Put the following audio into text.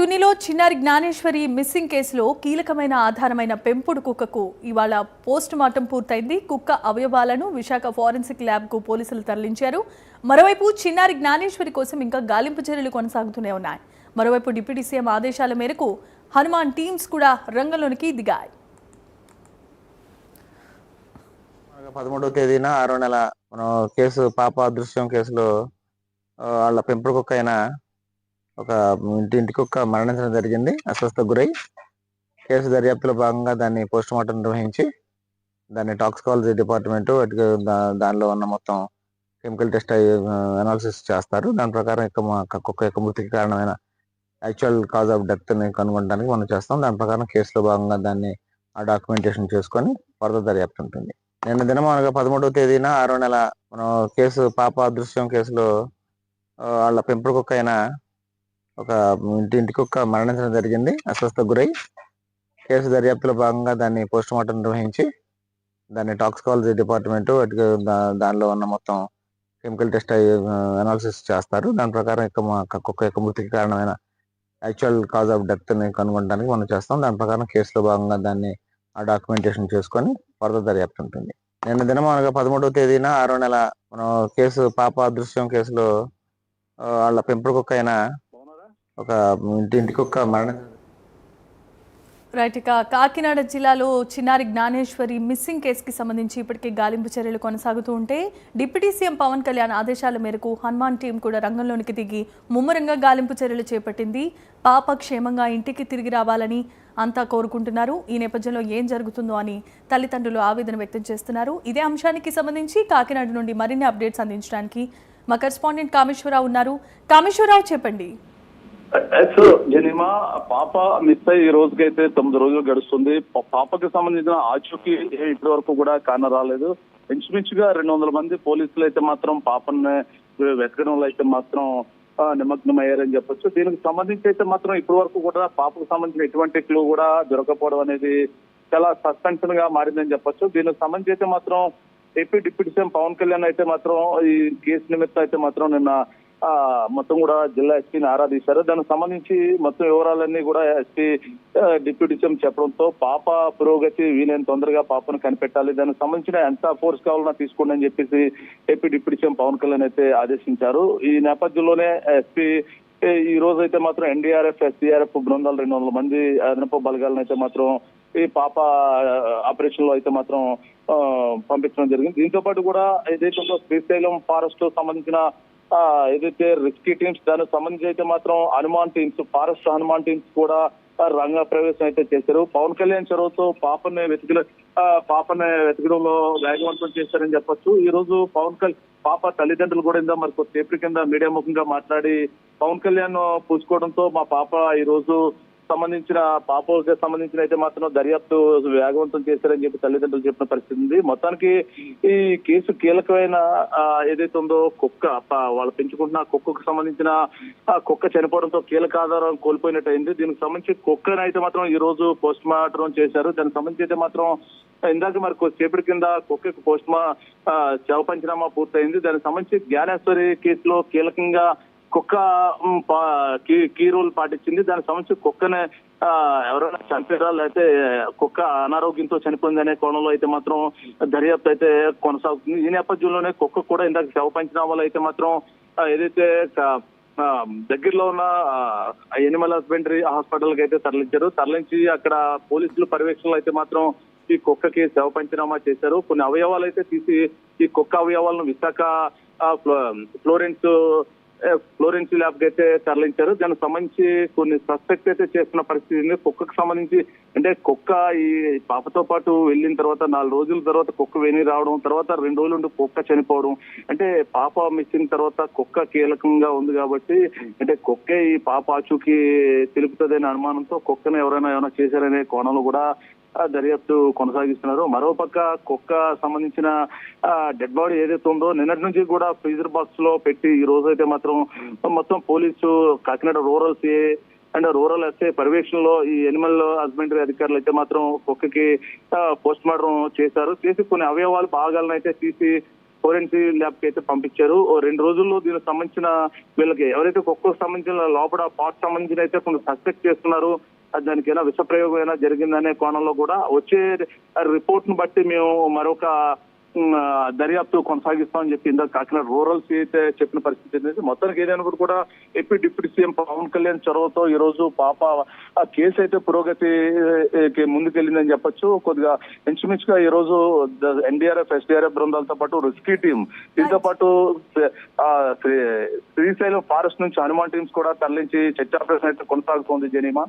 తునిలో చిన్నారి జ్ఞానేశ్వరి మిస్సింగ్ కేసులో కీలకమైన ఆధారమైన పెంపుడు కుక్కకు ఇవాళ పోస్ట్ మార్టం పూర్తయింది. కుక్క అవయవాలను విశాఖ ఫోరెన్సిక్ ల్యాబ్ కు పోలీసులు తరలించారు. మరోవైపు చిన్నారి జ్ఞానేశ్వరి కోసం ఇంకా గాలింపు చర్యలు కొనసాగుతూనే ఉన్నాయి. మరోవైపు డిప్యూటీ సీఎం ఆదేశాల మేరకు హనుమాన్ టీమ్స్ కూడా రంగంలోనికి దిగాయి. 13వ తేదీన 6వ నెల మనం కేసు పాప అదృశ్యం కేసులో వాళ్ళ పెంపుడు కుక్క అయిన ఒక ఇంటి కుక్క మరణించడం జరిగింది. అస్వస్థకు గురై కేసు దర్యాప్తులో భాగంగా దాన్ని పోస్ట్ మార్టం నిర్వహించి దాన్ని టాక్సికాలజీ డిపార్ట్మెంట్ దానిలో ఉన్న మొత్తం కెమికల్ టెస్ట్ అనాలిసిస్ చేస్తారు. దాని ప్రకారం కుక్క యొక్క మృతికి కారణమైన యాక్చువల్ కాజ్ ఆఫ్ డెత్ ని కనుగొనడానికి మనం చేస్తాం. దాని ప్రకారం కేసులో భాగంగా దాన్ని ఆ డాక్యుమెంటేషన్ చేసుకొని ఫర్దర్ దర్యాప్తు ఉంటుంది. నిన్న దినమానగా 13వ తేదీన 6వ నెల మనం కేసు పాప అదృశ్యం కేసులో వాళ్ళ పెంపుడు కుక్క అయిన ఒక ఇంటి కుక్క మరణించడం జరిగింది. అస్వస్థకు గురై కేసు దర్యాప్తులో భాగంగా దాన్ని పోస్ట్ మార్టం నిర్వహించి దాన్ని టాక్సికాలజీ డిపార్ట్మెంట్ దానిలో ఉన్న మొత్తం కెమికల్ టెస్ట్ అనాలిసిస్ చేస్తారు. దాని ప్రకారం కుక్క యొక్క మృతికి కారణమైన యాక్చువల్ కాజ్ ఆఫ్ డెత్ ని కనుగొనడానికి మనం చేస్తాం. దాని ప్రకారం కేసులో భాగంగా దాన్ని ఆ డాక్యుమెంటేషన్ చేసుకొని ఫర్దర్ దర్యాప్తు ఉంటుంది. నిన్న దినమానగా 13వ తేదీన 6వ నెల మనం కేసు పాప అదృశ్యం కేసులో వాళ్ళ పెంపుడు కుక్క అయిన ఒక ఇంటి కుక్క రైట్. ఇక కాకినాడ జిల్లాలో చిన్నారి జ్ఞానేశ్వరి మిస్సింగ్ కేసుకి సంబంధించి ఇప్పటికే గాలింపు చర్యలు కొనసాగుతూ ఉంటే డిప్యూటీ సీఎం పవన్ కళ్యాణ్ ఆదేశాల మేరకు హనుమాన్ టీం కూడా రంగంలోనికి దిగి ముమ్మరంగా గాలింపు చర్యలు చేపట్టింది. పాప క్షేమంగా ఇంటికి తిరిగి రావాలని అంతా కోరుకుంటున్నారు. ఈ నేపథ్యంలో ఏం జరుగుతుందో అని తల్లిదండ్రులు ఆవేదన వ్యక్తం చేస్తున్నారు. ఇదే అంశానికి సంబంధించి కాకినాడ నుండి మరిన్ని అప్డేట్స్ అందించడానికి మా కరెస్పాండెంట్ కామేశ్వరరావు ఉన్నారు. కామేశ్వరరావు, చెప్పండి. జనిమా పాప మిస్ అయ్యి ఈ రోజుకైతే 9 రోజులు గడుస్తుంది. పాపకి సంబంధించిన ఆచూకీ ఇప్పటి వరకు కూడా కాన రాలేదు. ఇంచుమించుగా 200 మంది పోలీసులు అయితే మాత్రం పాపని వెతకడంలో అయితే మాత్రం నిమగ్నం అయ్యారని చెప్పొచ్చు. దీనికి సంబంధించి అయితే మాత్రం ఇప్పటి వరకు కూడా పాపకు సంబంధించిన ఎటువంటి క్లూ కూడా దొరకపోవడం అనేది చాలా సస్పెన్షన్ గా మారిందని చెప్పొచ్చు. దీనికి సంబంధించి అయితే మాత్రం AP deputy CM Pawan Kalyan అయితే మాత్రం ఈ కేసు నిమిత్తం అయితే మాత్రం నిన్న మొత్తం కూడా జిల్లా ఎస్పీని ఆరాధించారు. దానికి సంబంధించి మొత్తం వివరాలన్నీ కూడా ఎస్పీ డిప్యూటీ సీఎం చెప్పడంతో పాప పురోగతి వీలైన తొందరగా పాపను కనిపెట్టాలి, దానికి సంబంధించిన ఎంత ఫోర్స్ కావాలన్నా తీసుకోండి అని చెప్పేసి AP deputy CM Pawan Kalyan అయితే ఆదేశించారు. ఈ నేపథ్యంలోనే ఎస్పీ ఈ రోజు అయితే మాత్రం ఎన్డీఆర్ఎఫ్ ఎస్డీఆర్ఎఫ్ బృందాలు 200 మంది అదనపు బలగాలను అయితే మాత్రం ఈ పాప ఆపరేషన్ లో అయితే మాత్రం పంపించడం జరిగింది. దీంతో పాటు కూడా ఏదైతే శ్రీశైలం ఫారెస్ట్ సంబంధించిన ఏదైతే రెస్క్యూ టీమ్స్ దానికి సంబంధించి అయితే మాత్రం Hanuman teams, forest Hanuman teams కూడా రంగ ప్రవేశం అయితే చేశారు. పవన్ కళ్యాణ్ చొరవతో పాపని వెతకడంలో వేగవంతం చేశారని చెప్పొచ్చు. ఈ రోజు పాప తల్లిదండ్రులు కూడా ఇందా మరి కొద్దిసేపటి కింద మీడియా ముఖంగా మాట్లాడి పవన్ కళ్యాణ్ పూసుకోవడంతో మా పాప ఈ రోజు పాపకి సంబంధించిన అయితే మాత్రం దర్యాప్తు వేగవంతం చేశారని చెప్పి తల్లిదండ్రులు చెప్పిన పరిస్థితి ఉంది. మొత్తానికి ఈ కేసు కీలకమైన ఏదైతే ఉందో కుక్క, వాళ్ళు పెంచుకుంటున్న కుక్కకు సంబంధించిన కుక్క చనిపోవడంతో కీలక ఆధారం కోల్పోయినట్టు అయింది. దీనికి సంబంధించి కుక్కను అయితే మాత్రం ఈ రోజు పోస్ట్ మార్టం చేశారు. దానికి సంబంధించి అయితే మాత్రం ఇందాక మరి కొద్దిసేపటి కింద కుక్కకు శవ పంచనామా పూర్తయింది. దానికి సంబంధించి జ్ఞానేశ్వరి కేసులో కీలకంగా కుక్క కీ రోల్ పాటించింది. దానికి సంబంధించి కుక్కనే ఎవరైనా చంపారా లేకపోతే కుక్క అనారోగ్యంతో చనిపోయింది అనే కోణంలో అయితే మాత్రం దర్యాప్తు అయితే కొనసాగుతుంది. ఈ నేపథ్యంలోనే కుక్క కూడా ఇందాక శవ పంచనామాలో అయితే మాత్రం ఏదైతే దగ్గరలో ఉన్న ఎనిమల్ హస్బెండరీ హాస్పిటల్ కి అయితే తరలించి అక్కడ పోలీసులు పర్యవేక్షణలో అయితే మాత్రం ఈ కుక్కకి శవ పంచనామా చేశారు. కొన్ని అవయవాలు అయితే తీసి ఈ కుక్క అవయవాలను విశాఖ ఫ్లోరెన్స్ ల్యాబ్ కి అయితే తరలించారు. దానికి సంబంధించి కొన్ని సస్పెక్ట్ అయితే చేస్తున్న పరిస్థితి. కుక్కకు సంబంధించి అంటే కుక్క ఈ పాపతో పాటు వెళ్ళిన తర్వాత 4 రోజుల తర్వాత కుక్క వెని రావడం, తర్వాత 2 రోజులు ఉండి కుక్క చనిపోవడం, అంటే పాప మిస్సింగ్ తర్వాత కుక్క కీలకంగా ఉంది కాబట్టి అంటే కుక్కే ఈ పాప ఆచూకీ తెలుపుతుందనే అనుమానంతో కుక్కను ఏమైనా చేశారనే కోణంలో కూడా దర్యాప్తు కొనసాగిస్తున్నారు. మరోపక్క కుక్క సంబంధించిన డెడ్ బాడీ ఏదైతే ఉందో నిన్నటి నుంచి కూడా ఫ్రీజర్ బాక్స్ లో పెట్టి ఈ రోజు అయితే మాత్రం మొత్తం police Kakinada rural CI and rural SI పర్యవేక్షణలో ఈ ఎనిమల్ హస్బెండరీ అధికారులు అయితే మాత్రం కుక్కకి పోస్ట్ మార్టం చేశారు. చేసి కొన్ని అవయవాలు భాగాలను అయితే తీసి ఫోరెన్సిక్ ల్యాబ్ కి అయితే పంపించారు. 2 రోజుల్లో దీనికి సంబంధించిన వీళ్ళకి ఎవరైతే కుక్కకు సంబంధించిన లోపల పార్ట్ సంబంధించిన అయితే కొంత సస్పెక్ట్ చేస్తున్నారు. దానికి ఏమైనా విష ప్రయోగం అయినా జరిగిందనే కోణంలో కూడా వచ్చే రిపోర్ట్ ను బట్టి మేము మరొక దర్యాప్తు కొనసాగిస్తామని చెప్పి ఇందాక కాకినాడ రూరల్ సి అయితే చెప్పిన పరిస్థితి అనేది. మొత్తానికి ఏదైనా కూడా AP deputy CM Pawan Kalyan చొరవతో ఈ రోజు పాప ఆ కేసు అయితే పురోగతికి ముందుకెళ్ళిందని చెప్పొచ్చు. కొద్దిగా ఇంచుమించుగా ఈ రోజు ఎన్డీఆర్ఎఫ్ ఎస్డీఆర్ఎఫ్ బృందాలతో పాటు రెస్క్యూ టీం, దీంతో పాటు శ్రీశైలం ఫారెస్ట్ నుంచి హనుమాన్ టీమ్స్ కూడా తరలించి చర్చ ఆపరేషన్ అయితే కొనసాగుతోంది. జనీమా.